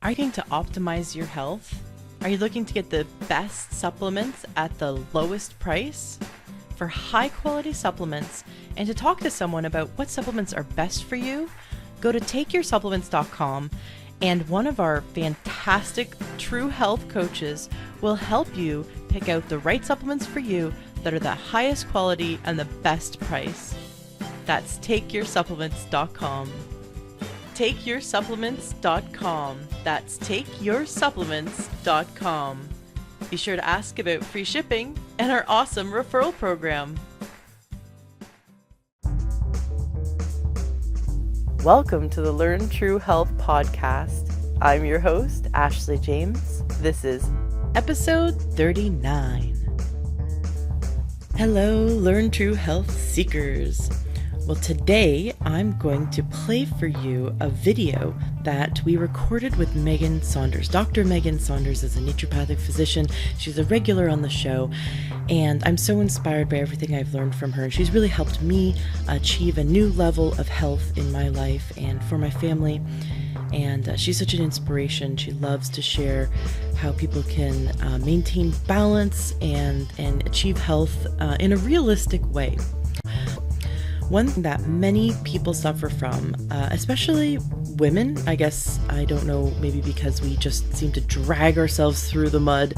Are you going to optimize your health? Are you looking to get the best supplements at the lowest price? For high quality supplements and to talk to someone about what supplements are best for you, go to takeyoursupplements.com and one of our fantastic True Health coaches will help you pick out the right supplements for you that are the highest quality and the best price. That's takeyoursupplements.com. takeyoursupplements.com. That's takeyoursupplements.com. Be sure to ask about free shipping and our awesome referral program. Welcome to the Learn True Health podcast. I'm your host, Ashley James. This is episode 39. Hello, Learn True Health seekers. Well, today I'm going to play for you a video that we recorded with Megan Saunders. Dr. Megan Saunders is a naturopathic physician. She's a regular on the show, and I'm so inspired by everything I've learned from her. And she's really helped me achieve a new level of health in my life and for my family. And she's such an inspiration. She loves to share how people can maintain balance and achieve health in a realistic way. One thing that many people suffer from, especially women, I guess, I don't know, maybe because we just seem to drag ourselves through the mud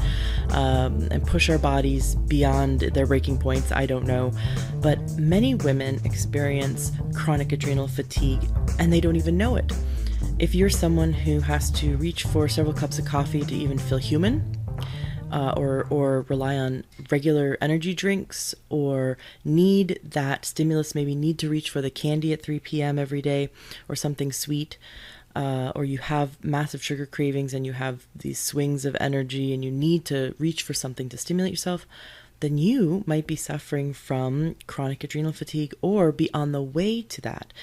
and push our bodies beyond their breaking points, I don't know. But many women experience chronic adrenal fatigue and they don't even know it. If you're someone who has to reach for several cups of coffee to even feel human, or rely on regular energy drinks, or need that stimulus, maybe need to reach for the candy at 3 p.m. every day, or something sweet, or you have massive sugar cravings and you have these swings of energy and you need to reach for something to stimulate yourself, then you might be suffering from chronic adrenal fatigue or be on the way to that.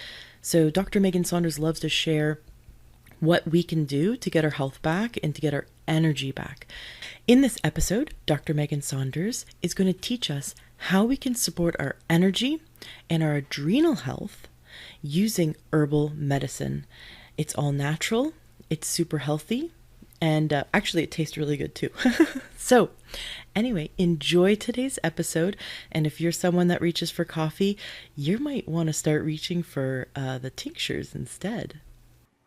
So Dr. Megan Saunders loves to share what we can do to get our health back and to get our energy back. In this episode, Dr. Megan Saunders is going to teach us how we can support our energy and our adrenal health using herbal medicine. It's all natural, it's super healthy, and actually it tastes really good too. So anyway, enjoy today's episode. And if you're someone that reaches for coffee, you might want to start reaching for the tinctures instead.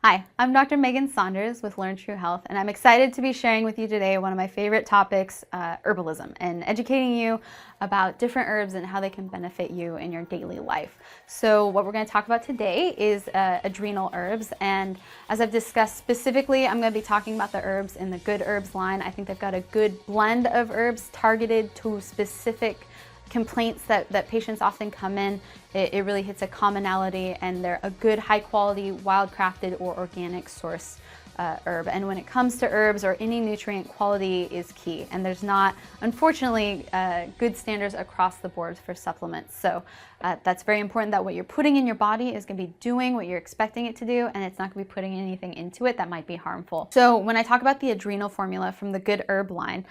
Hi, I'm Dr. Megan Saunders with Learn True Health, and I'm excited to be sharing with you today one of my favorite topics, herbalism, and educating you about different herbs and how they can benefit you in your daily life. So what we're going to talk about today is adrenal herbs, and as I've discussed specifically, I'm going to be talking about the herbs in the Good Herbs line. I think they've got a good blend of herbs targeted to specific complaints that patients often come in. It really hits a commonality, and they're a good, high quality, wildcrafted or organic source herb. And when it comes to herbs, or any nutrient, quality is key. And there's not, unfortunately, good standards across the board for supplements. So that's very important, that what you're putting in your body is going to be doing what you're expecting it to do, and it's not going to be putting anything into it that might be harmful. So when I talk about the adrenal formula from the Good Herb line,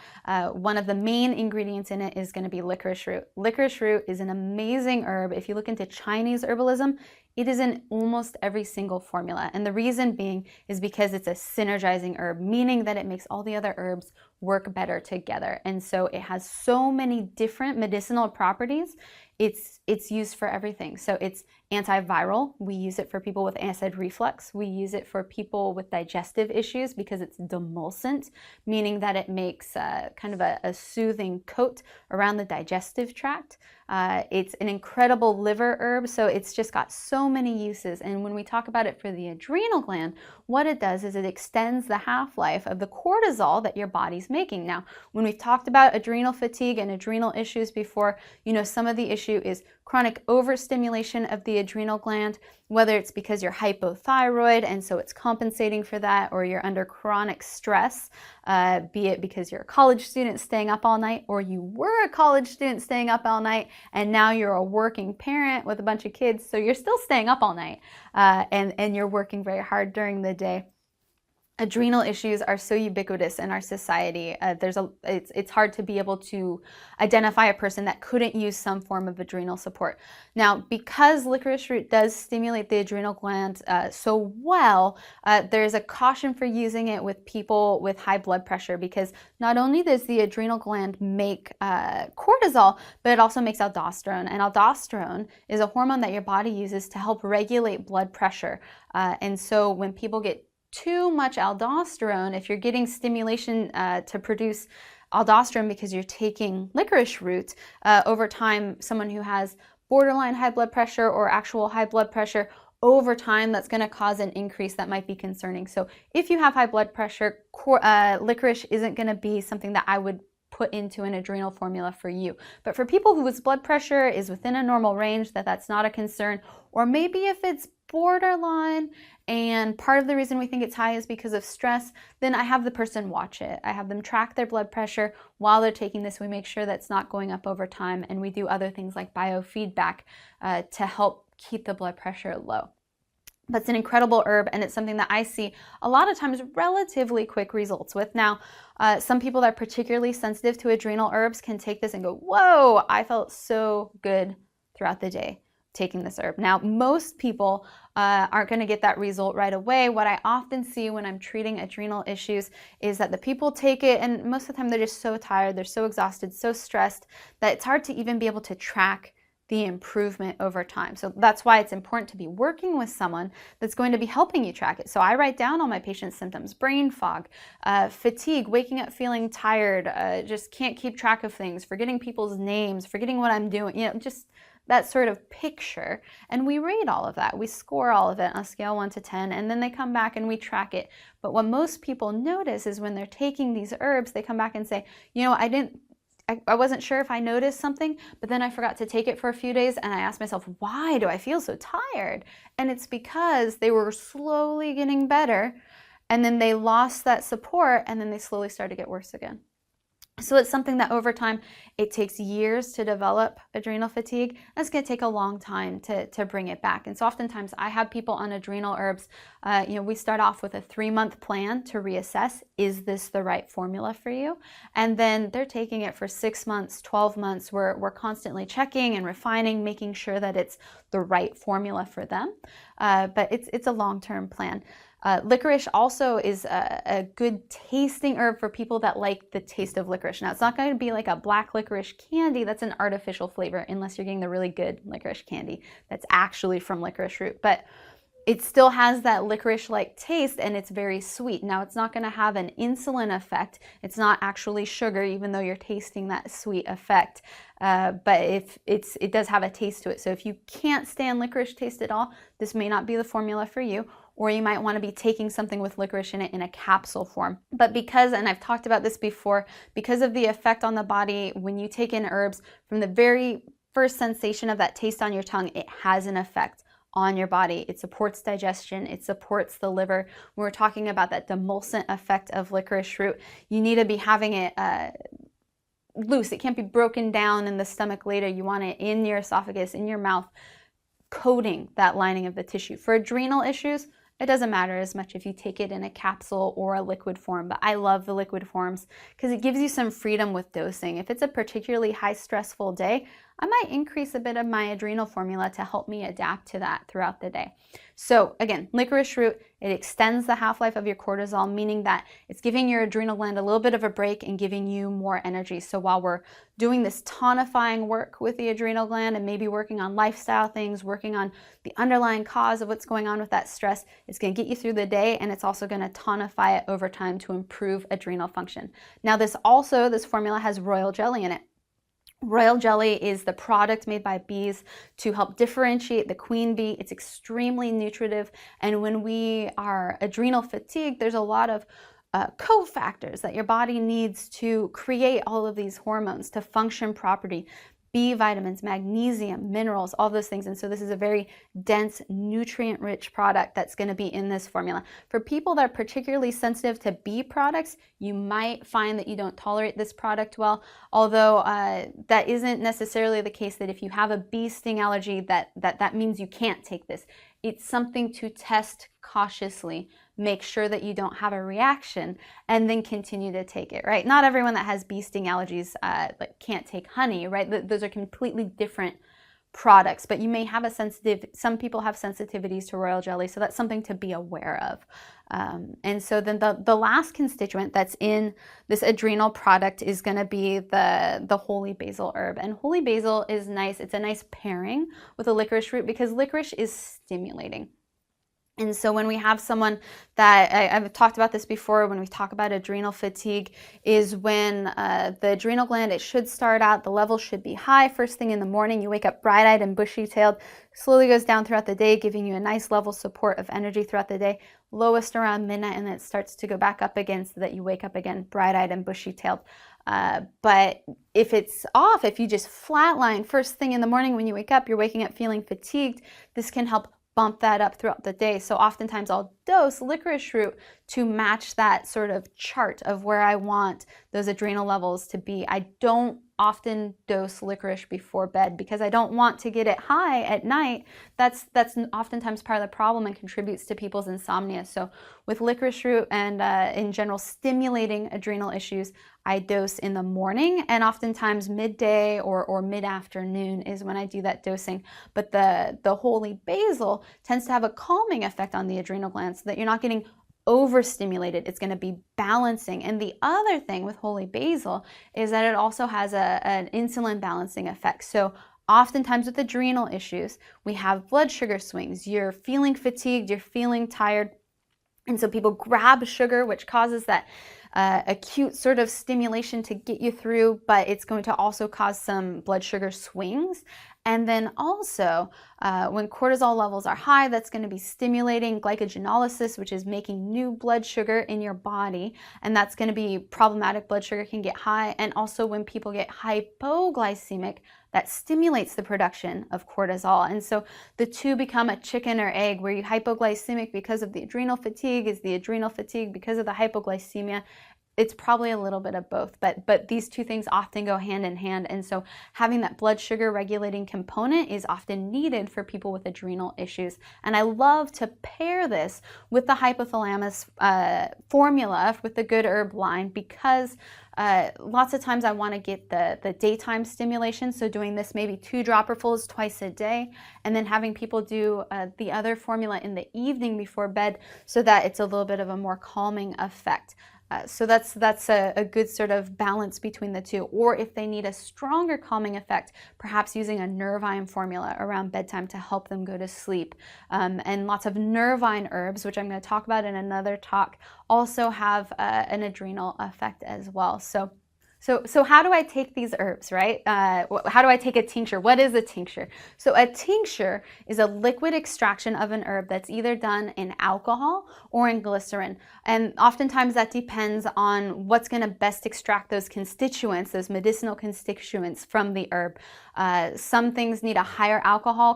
one of the main ingredients in it is going to be licorice root. Licorice root is an amazing herb. If you look into Chinese herbalism, it is in almost every single formula. And the reason being is because it's a synergizing herb, meaning that it makes all the other herbs work better together. And so it has so many different medicinal properties. It's used for everything. So it's antiviral. We use it for people with acid reflux. We use it for people with digestive issues because it's demulcent, meaning that it makes kind of a soothing coat around the digestive tract. It's an incredible liver herb, so it's just got so many uses. And when we talk about it for the adrenal gland, what it does is it extends the half-life of the cortisol that your body's making. Now, when we've talked about adrenal fatigue and adrenal issues before, you know, some of the issue is chronic overstimulation of the adrenal gland, whether it's because you're hypothyroid and so it's compensating for that, or you're under chronic stress, be it because you're a college student staying up all night, or you were a college student staying up all night and now you're a working parent with a bunch of kids, so you're still staying up all night and you're working very hard during the day. Adrenal issues are so ubiquitous in our society. It's hard to be able to identify a person that couldn't use some form of adrenal support. Now, because licorice root does stimulate the adrenal gland so well, there's a caution for using it with people with high blood pressure, because not only does the adrenal gland make cortisol, but it also makes aldosterone. And aldosterone is a hormone that your body uses to help regulate blood pressure. And so when people get too much aldosterone, if you're getting stimulation to produce aldosterone because you're taking licorice root, over time, someone who has borderline high blood pressure or actual high blood pressure, over time, that's going to cause an increase that might be concerning. So if you have high blood pressure, licorice isn't going to be something that I would put into an adrenal formula for you. But for people whose blood pressure is within a normal range, that's not a concern. Or maybe if it's borderline and part of the reason we think it's high is because of stress, then I have the person watch it. I have them track their blood pressure while they're taking this. We make sure that's not going up over time, and we do other things like biofeedback to help keep the blood pressure low. That's an incredible herb, and it's something that I see a lot of times relatively quick results with. Now, some people that are particularly sensitive to adrenal herbs can take this and go, whoa, I felt so good throughout the day taking this herb. Now, most people aren't going to get that result right away. What I often see when I'm treating adrenal issues is that the people take it, and most of the time they're just so tired, they're so exhausted, so stressed, that it's hard to even be able to track the improvement over time. So that's why it's important to be working with someone that's going to be helping you track it. So I write down all my patients' symptoms: brain fog, fatigue, waking up feeling tired, just can't keep track of things, forgetting people's names, forgetting what I'm doing, just that sort of picture. And we rate all of that. We score all of it on a scale 1 to 10, and then they come back and we track it. But what most people notice is when they're taking these herbs, they come back and say, I wasn't sure if I noticed something, but then I forgot to take it for a few days, and I asked myself, why do I feel so tired? And it's because they were slowly getting better, and then they lost that support, and then they slowly started to get worse again. So it's something that over time, it takes years to develop adrenal fatigue. And it's going to take a long time to bring it back. And so oftentimes I have people on adrenal herbs. We start off with a 3-month plan to reassess, is this the right formula for you? And then they're taking it for 6 months, 12 months. We're constantly checking and refining, making sure that it's the right formula for them. But it's a long-term plan. Licorice also is a good tasting herb for people that like the taste of licorice. Now, it's not going to be like a black licorice candy. That's an artificial flavor, unless you're getting the really good licorice candy that's actually from licorice root. But it still has that licorice-like taste, and it's very sweet. Now, it's not going to have an insulin effect. It's not actually sugar, even though you're tasting that sweet effect. But it does have a taste to it. So if you can't stand licorice taste at all, this may not be the formula for you. Or you might want to be taking something with licorice in it in a capsule form. But because, and I've talked about this before, because of the effect on the body, when you take in herbs, from the very first sensation of that taste on your tongue, it has an effect on your body. It supports digestion. It supports the liver. When we're talking about that demulcent effect of licorice root, you need to be having it loose. It can't be broken down in the stomach later. You want it in your esophagus, in your mouth, coating that lining of the tissue. For adrenal issues, it doesn't matter as much if you take it in a capsule or a liquid form, but I love the liquid forms because it gives you some freedom with dosing. If it's a particularly high stressful day, I might increase a bit of my adrenal formula to help me adapt to that throughout the day. So again, licorice root, it extends the half-life of your cortisol, meaning that it's giving your adrenal gland a little bit of a break and giving you more energy. So while we're doing this tonifying work with the adrenal gland and maybe working on lifestyle things, working on the underlying cause of what's going on with that stress, it's going to get you through the day, and it's also going to tonify it over time to improve adrenal function. Now this formula has royal jelly in it. Royal jelly is the product made by bees to help differentiate the queen bee. It's extremely nutritive, and when we are adrenal fatigued, there's a lot of cofactors that your body needs to create all of these hormones to function properly. B vitamins, magnesium, minerals, all those things. And so this is a very dense, nutrient-rich product that's going to be in this formula. For people that are particularly sensitive to bee products, you might find that you don't tolerate this product well, although that isn't necessarily the case, that if you have a bee sting allergy, that means you can't take this. It's something to test cautiously make sure that you don't have a reaction, and then continue to take it, right? Not everyone that has bee sting allergies like can't take honey, right? Those are completely different products, but you may have some people have sensitivities to royal jelly, so that's something to be aware of. And so then the last constituent that's in this adrenal product is going to be the holy basil herb. And holy basil is nice. It's a nice pairing with a licorice root because licorice is stimulating. And so when we have someone that, I've talked about this before, when we talk about adrenal fatigue, is when the adrenal gland, it should start out, the level should be high first thing in the morning. You wake up bright-eyed and bushy-tailed, slowly goes down throughout the day, giving you a nice level support of energy throughout the day, lowest around midnight, and then it starts to go back up again so that you wake up again bright-eyed and bushy-tailed. But if it's off, if you just flatline first thing in the morning when you wake up, you're waking up feeling fatigued, this can help bump that up throughout the day. So oftentimes I'll dose licorice root to match that sort of chart of where I want those adrenal levels to be. I don't often dose licorice before bed because I don't want to get it high at night. That's oftentimes part of the problem and contributes to people's insomnia. So with licorice root and in general stimulating adrenal issues, I dose in the morning, and oftentimes midday or mid-afternoon is when I do that dosing. But the holy basil tends to have a calming effect on the adrenal glands so that you're not getting overstimulated. It's going to be balancing. And the other thing with holy basil is that it also has an insulin balancing effect. So oftentimes with adrenal issues, we have blood sugar swings. You're feeling fatigued, you're feeling tired. And so people grab sugar, which causes that acute sort of stimulation to get you through, but it's going to also cause some blood sugar swings. And then also, when cortisol levels are high, that's going to be stimulating glycogenolysis, which is making new blood sugar in your body. And that's going to be problematic. Blood sugar can get high. And also when people get hypoglycemic, that stimulates the production of cortisol. And so the two become a chicken or egg, where you hypoglycemic because of the adrenal fatigue, is the adrenal fatigue because of the hypoglycemia. It's probably a little bit of both, but these two things often go hand in hand. And so having that blood sugar regulating component is often needed for people with adrenal issues. And I love to pair this with the hypothalamus formula with the Good Herb line, because lots of times I want to get the daytime stimulation. So doing this maybe 2 dropperfuls twice a day, and then having people do the other formula in the evening before bed so that it's a little bit of a more calming effect. So that's a good sort of balance between the two. Or if they need a stronger calming effect, perhaps using a nervine formula around bedtime to help them go to sleep. And lots of nervine herbs, which I'm going to talk about in another talk, also have an adrenal effect as well. So how do I take these herbs, right? How do I take a tincture? What is a tincture? So a tincture is a liquid extraction of an herb that's either done in alcohol or in glycerin. And oftentimes that depends on what's going to best extract those constituents, those medicinal constituents from the herb. Some things need a higher alcohol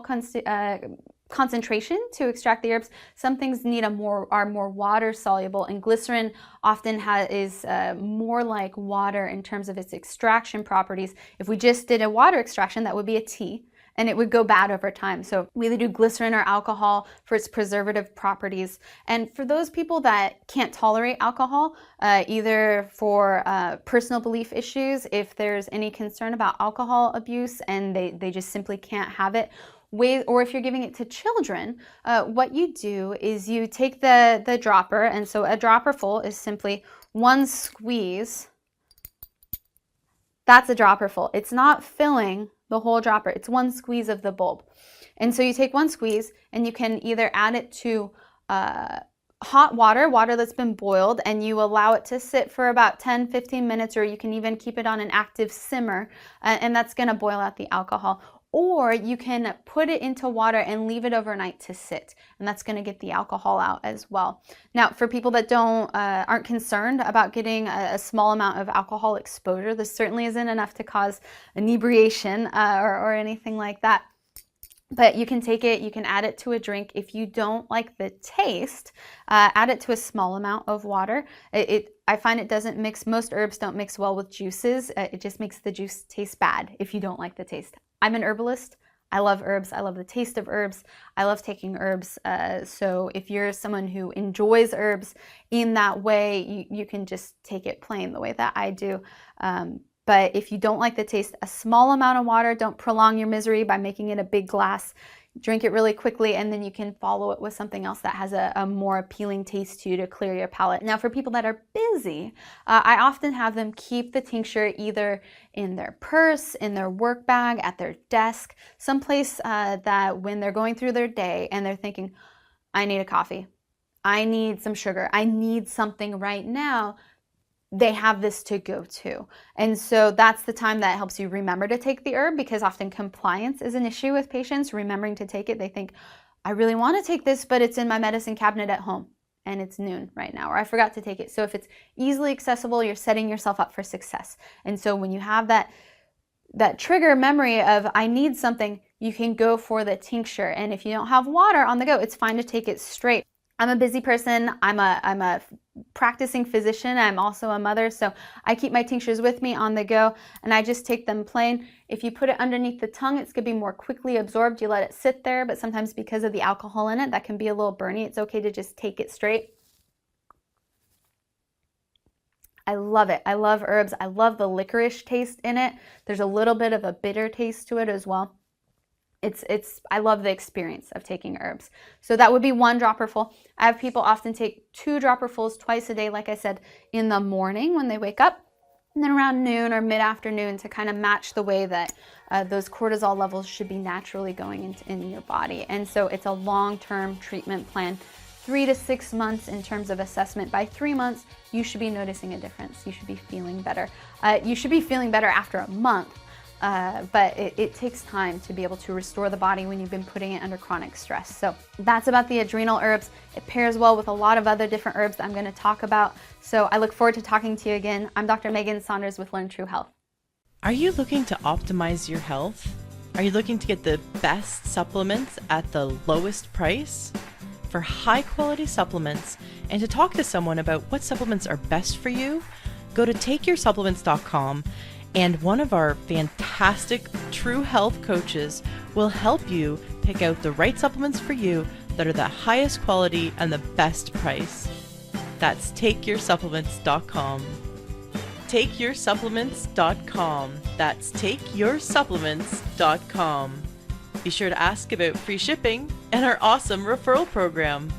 concentration to extract the herbs. Some things need are more water soluble, and glycerin often is more like water in terms of its extraction properties. If we just did a water extraction, that would be a tea, and it would go bad over time. So we either do glycerin or alcohol for its preservative properties. And for those people that can't tolerate alcohol, either for personal belief issues, if there's any concern about alcohol abuse and they just simply can't have it, or if you're giving it to children, what you do is you take the dropper, and so a dropper full is simply 1 squeeze. That's a dropper full. It's not filling the whole dropper. It's 1 squeeze of the bulb. And so you take 1 squeeze, and you can either add it to hot water that's been boiled, and you allow it to sit for about 10-15 minutes, or you can even keep it on an active simmer, and that's going to boil out the alcohol. Or you can put it into water and leave it overnight to sit, and that's going to get the alcohol out as well. Now, for people that aren't concerned about getting a small amount of alcohol exposure, this certainly isn't enough to cause inebriation or anything like that. But you can take it, you can add it to a drink. If you don't like the taste, add it to a small amount of water. I find it doesn't mix, most herbs don't mix well with juices. It just makes the juice taste bad if you don't like the taste. I'm an herbalist. I love herbs. I love the taste of herbs. I love taking herbs. So if you're someone who enjoys herbs in that way, you can just take it plain the way that I do. But if you don't like the taste, a small amount of water. Don't prolong your misery by making it a big glass. Drink it really quickly, and then you can follow it with something else that has a more appealing taste to you to clear your palate. Now, for people that are busy, I often have them keep the tincture either in their purse, in their work bag, at their desk, someplace that when they're going through their day and they're thinking, I need a coffee, I need some sugar, I need something right now, they have this to go to. And so that's the time that helps you remember to take the herb, because often compliance is an issue with patients remembering to take it. They think, I really want to take this, but it's in my medicine cabinet at home and it's noon right now, or I forgot to take it. So if it's easily accessible, you're setting yourself up for success. And so when you have that trigger memory of I need something, you can go for the tincture. And if you don't have water on the go, it's fine to take it straight. I'm a busy person. I'm a practicing physician. I'm also a mother, so I keep my tinctures with me on the go, and I just take them plain. If you put it underneath the tongue, it's going to be more quickly absorbed. You let it sit there, but sometimes because of the alcohol in it, that can be a little burny. It's okay to just take it straight. I love it. I love herbs. I love the licorice taste in it. There's a little bit of a bitter taste to it as well. I love the experience of taking herbs. So that would be 1 dropperful. I have people often take 2 dropperfuls twice a day, like I said, in the morning when they wake up, and then around noon or mid-afternoon to kind of match the way that those cortisol levels should be naturally going in your body. And so it's a long-term treatment plan, 3 to 6 months in terms of assessment. By 3 months, you should be noticing a difference. You should be feeling better. You should be feeling better after a month. But it takes time to be able to restore the body when you've been putting it under chronic stress. So that's about the adrenal herbs. It pairs well with a lot of other different herbs that I'm going to talk about. So I look forward to talking to you again. I'm Dr. Megan Saunders with Learn True Health. Are you looking to optimize your health? Are you looking to get the best supplements at the lowest price? For high quality supplements and to talk to someone about what supplements are best for you, go to takeyoursupplements.com. And one of our fantastic True Health coaches will help you pick out the right supplements for you that are the highest quality and the best price. That's takeyoursupplements.com. Takeyoursupplements.com. That's takeyoursupplements.com. Be sure to ask about free shipping and our awesome referral program.